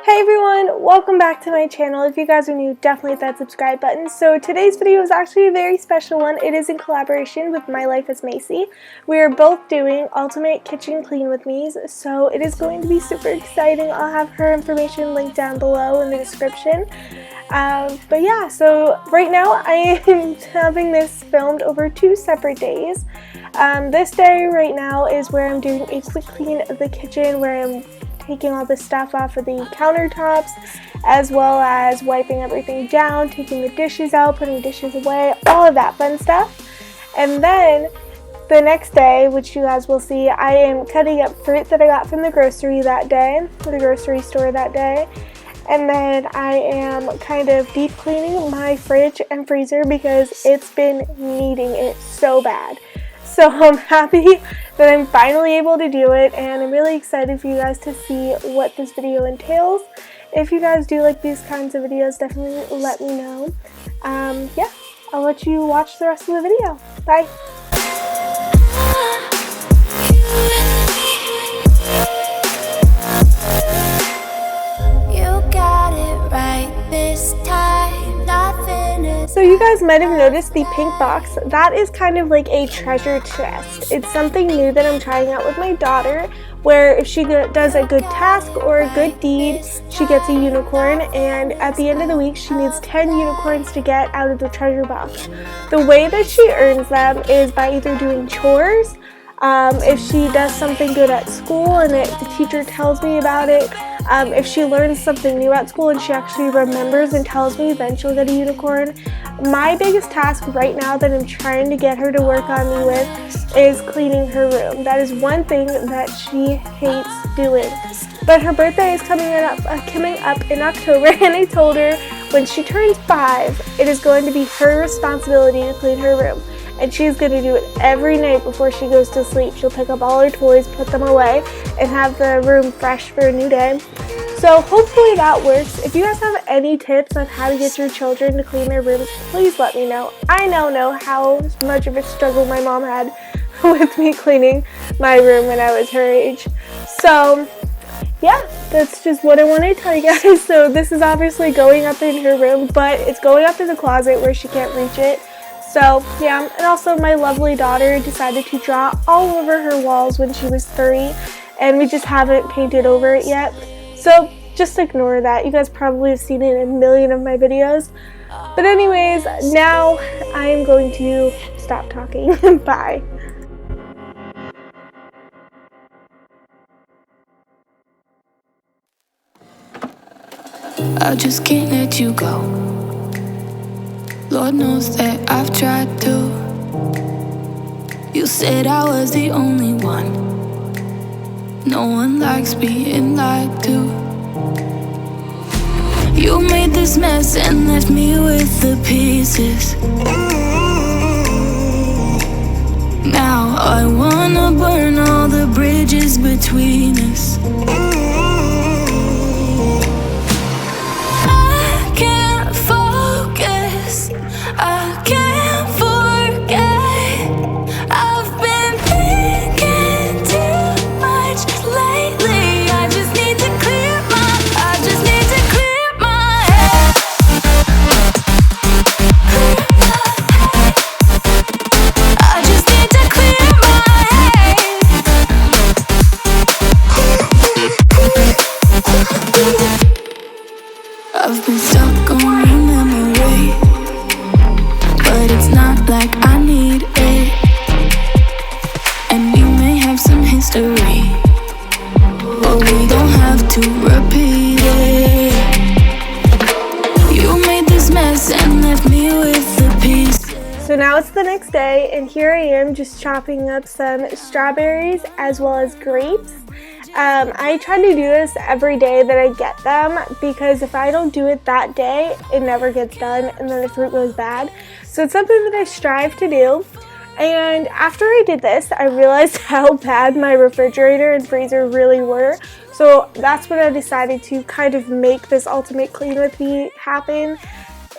Hey everyone, welcome back to my channel. If you guys are new, definitely hit that subscribe button. So today's video is actually a very special one. It is in collaboration with My Life as Macy. We are both doing Ultimate Kitchen Clean with Me's, so it is going to be super exciting. I'll have her information linked down below in the description. But yeah, so right now I am having this filmed over 2 separate days. This day right now is where I'm doing a quick clean of the kitchen, where I'm taking all the stuff off of the countertops, as well as wiping everything down, taking the dishes out, putting dishes away, all of that fun stuff. And then the next day, which you guys will see, I am cutting up fruit that I got from the grocery that day, the grocery store that day. And then I am kind of deep cleaning my fridge and freezer because it's been needing it so bad. So I'm happy that I'm finally able to do it, and I'm really excited for you guys to see what this video entails. If you guys do like these kinds of videos, definitely let me know. Yeah, I'll let you watch the rest of the video. Bye! So you guys might have noticed the pink box. That is kind of like a treasure chest. It's something new that I'm trying out with my daughter, where if she does a good task or a good deed, she gets a unicorn, and at the end of the week she needs 10 unicorns to get out of the treasure box. The way that she earns them is by either doing chores, if she does something good at school and the teacher tells me about it, if she learns something new at school and she actually remembers and tells me, then she'll get a unicorn. My biggest task right now that I'm trying to get her to work on me with is cleaning her room. That is one thing that she hates doing. But her birthday is coming up in October, and I told her when she turns 5, it is going to be her responsibility to clean her room. And she's going to do it every night before she goes to sleep. She'll pick up all her toys, put them away, and have the room fresh for a new day. So hopefully that works. If you guys have any tips on how to get your children to clean their rooms, please let me know. I now know how much of a struggle my mom had with me cleaning my room when I was her age. So yeah, that's just what I wanted to tell you guys. So this is obviously going up in her room, but it's going up in the closet where she can't reach it. So yeah, and also my lovely daughter decided to draw all over her walls when she was 3, and we just haven't painted over it yet. So just ignore that. You guys probably have seen it in a million of my videos. But anyways, now I am going to stop talking. Bye. I just can't let you go. Lord knows that I've tried to. You said I was the only one. No one likes being lied to. You made this mess and left me with the pieces. Now I wanna burn all the bridges between us. I can't focus, I can't forget. I've been thinking too much lately. I just need to clear my head. I just need to clear my head. I've been stuck on your memory, but it's not like I need it. And we may have some history, but we don't have to repeat it. You made this mess and left me with the piece. So now it's the next day, and here I am just chopping up some strawberries as well as grapes. I try to do this every day that I get them, because if I don't do it that day, it never gets done and then the fruit goes bad. So it's something that I strive to do. And after I did this, I realized how bad my refrigerator and freezer really were. So that's when I decided to kind of make this ultimate clean with me happen,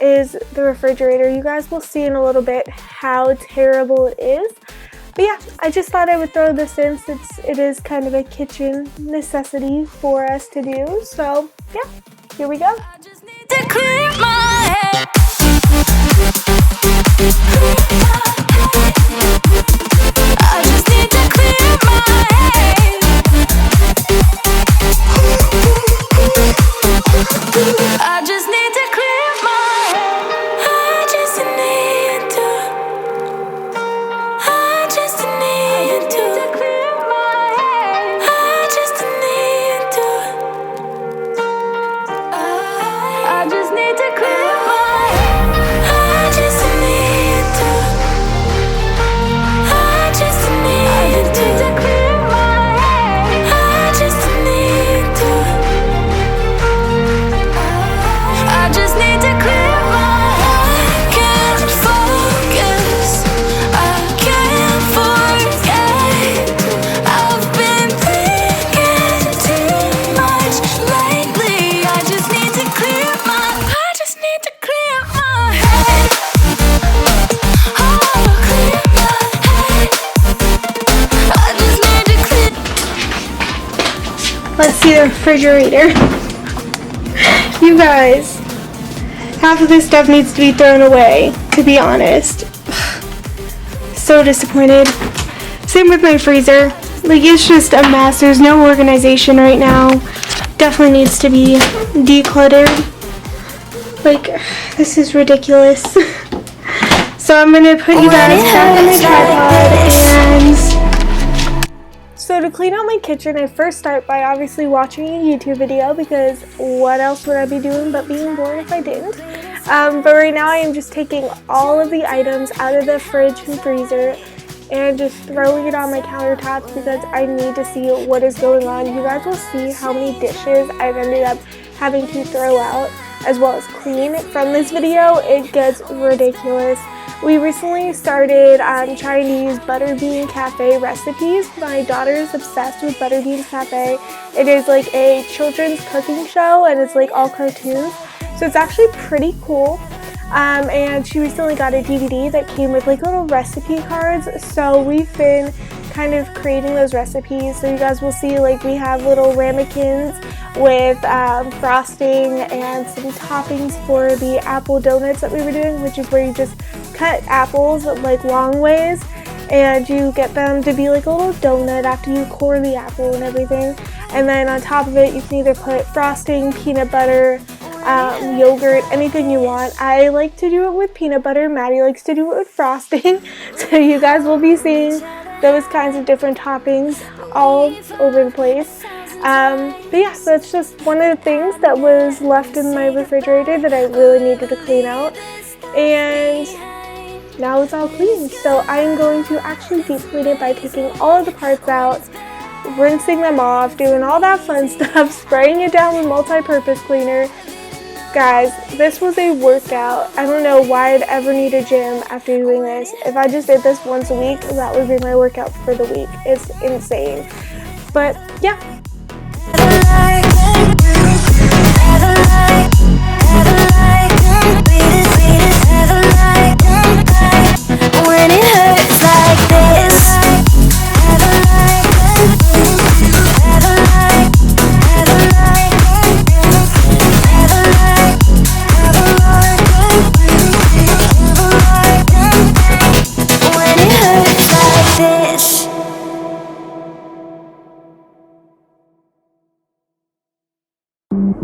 is the refrigerator. You guys will see in a little bit how terrible it is. But yeah, I just thought I would throw this in since it is kind of a kitchen necessity for us to do. So yeah, here we go. To clear my head. I just need to clear my head. I just need to clear my head. I just need to. I just need to clear my head. I just need to. I just need to clear my head. I just need to. I just need to clear my head. I just need to. I just need to clear my head. Can't focus. I can't forget. I've been thinking too much lately. I just need to clear my. I just need to clear my head. Oh, clear my head. I just need to clear. Let's see the refrigerator. You guys, half of this stuff needs to be thrown away, to be honest. So disappointed. Same with my freezer. Like, it's just a mess. There's no organization right now. Definitely needs to be decluttered. Like, this is ridiculous. So I'm gonna put you guys back on the tripod and... So to clean out my kitchen, I first start by obviously watching a YouTube video, because what else would I be doing but being bored if I didn't? But right now I am just taking all of the items out of the fridge and freezer and just throwing it on my countertops, because I need to see what is going on. You guys will see how many dishes I've ended up having to throw out as well as clean from this video. It gets ridiculous. We recently started trying to use Butterbean Cafe recipes. My daughter is obsessed with Butterbean Cafe. It is like a children's cooking show, and it's like all cartoons. So it's actually pretty cool. And she recently got a DVD that came with like little recipe cards. So we've been kind of creating those recipes. So you guys will see, like, we have little ramekins with frosting and some toppings for the apple donuts that we were doing, which is where you just cut apples like long ways and you get them to be like a little donut after you core the apple and everything. And then on top of it you can either put frosting, peanut butter, yogurt, anything you want. I like to do it with peanut butter. Maddie likes to do it with frosting. So you guys will be seeing those kinds of different toppings all over the place. But yeah, so it's just one of the things that was left in my refrigerator that I really needed to clean out. And now it's all clean. So I'm going to actually deep clean it by taking all of the parts out, rinsing them off, doing all that fun stuff, spraying it down with multi-purpose cleaner. Guys, this was a workout. I don't know why I'd ever need a gym after doing this. If I just did this once a week, that would be my workout for the week. It's insane. But yeah. When it hurts like this.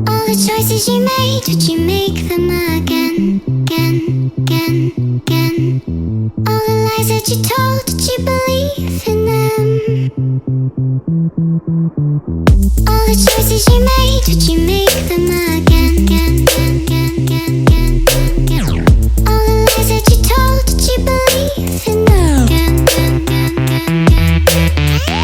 All the choices you made, would you make them again, again, again, again? All the lies that you told, did you believe in them? All the choices you made, would you make them again, again, again, again, again, again? All the lies that you told, did you believe in them? Again, again, again, again, again.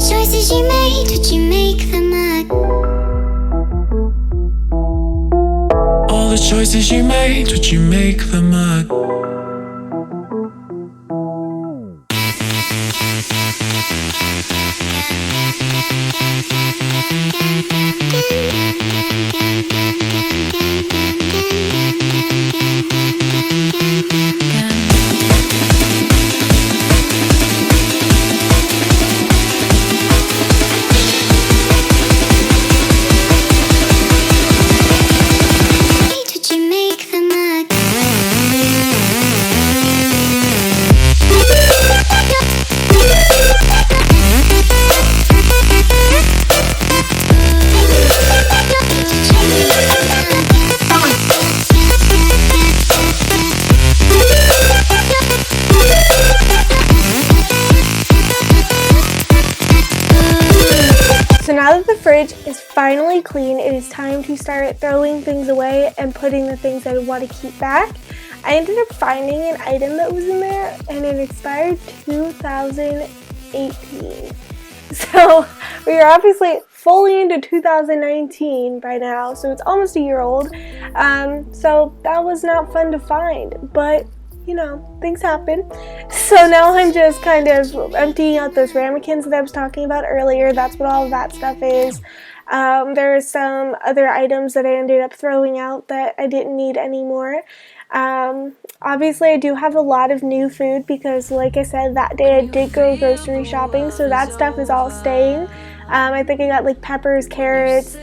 choices you made, did you make them again? All the choices you made, did you make them again? So now that the fridge is finally clean, it is time to start throwing things away and putting the things I want to keep back. I ended up finding an item that was in there and it expired 2018. So we are obviously fully into 2019 by now, so it's almost a year old. So that was not fun to find, but you know, things happen. So now I'm just kind of emptying out those ramekins that I was talking about earlier. That's what all of that stuff is. There are some other items that I ended up throwing out that I didn't need anymore. Obviously I do have a lot of new food because, like I said, that day I did go grocery shopping, so that stuff is all staying. I think I got like peppers, carrots,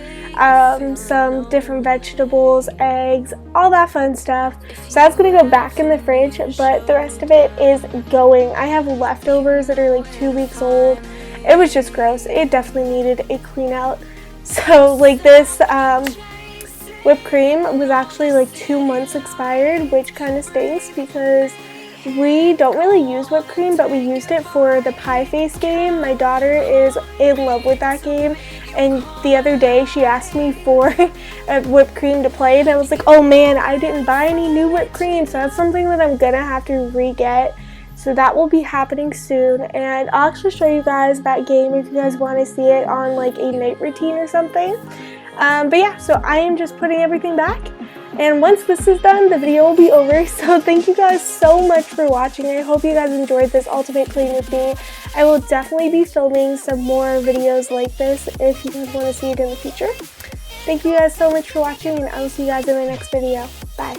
some different vegetables, eggs, all that fun stuff. So that's going to go back in the fridge, but the rest of it is going. I have leftovers that are like 2 weeks old. It was just gross. It definitely needed a clean out. So like this whipped cream was actually like 2 months expired, which kind of stinks because we don't really use whipped cream, but we used it for the Pie Face game. My daughter is in love with that game, and the other day she asked me for a whipped cream to play, and I was like, oh man, I didn't buy any new whipped cream, so that's something that I'm gonna have to re-get. So that will be happening soon, and I'll actually show you guys that game if you guys want to see it on like a night routine or something. But yeah, so I am just putting everything back. And once this is done, the video will be over. So thank you guys so much for watching. I hope you guys enjoyed this Ultimate Clean with me. I will definitely be filming some more videos like this if you guys want to see it in the future. Thank you guys so much for watching, and I will see you guys in my next video. Bye.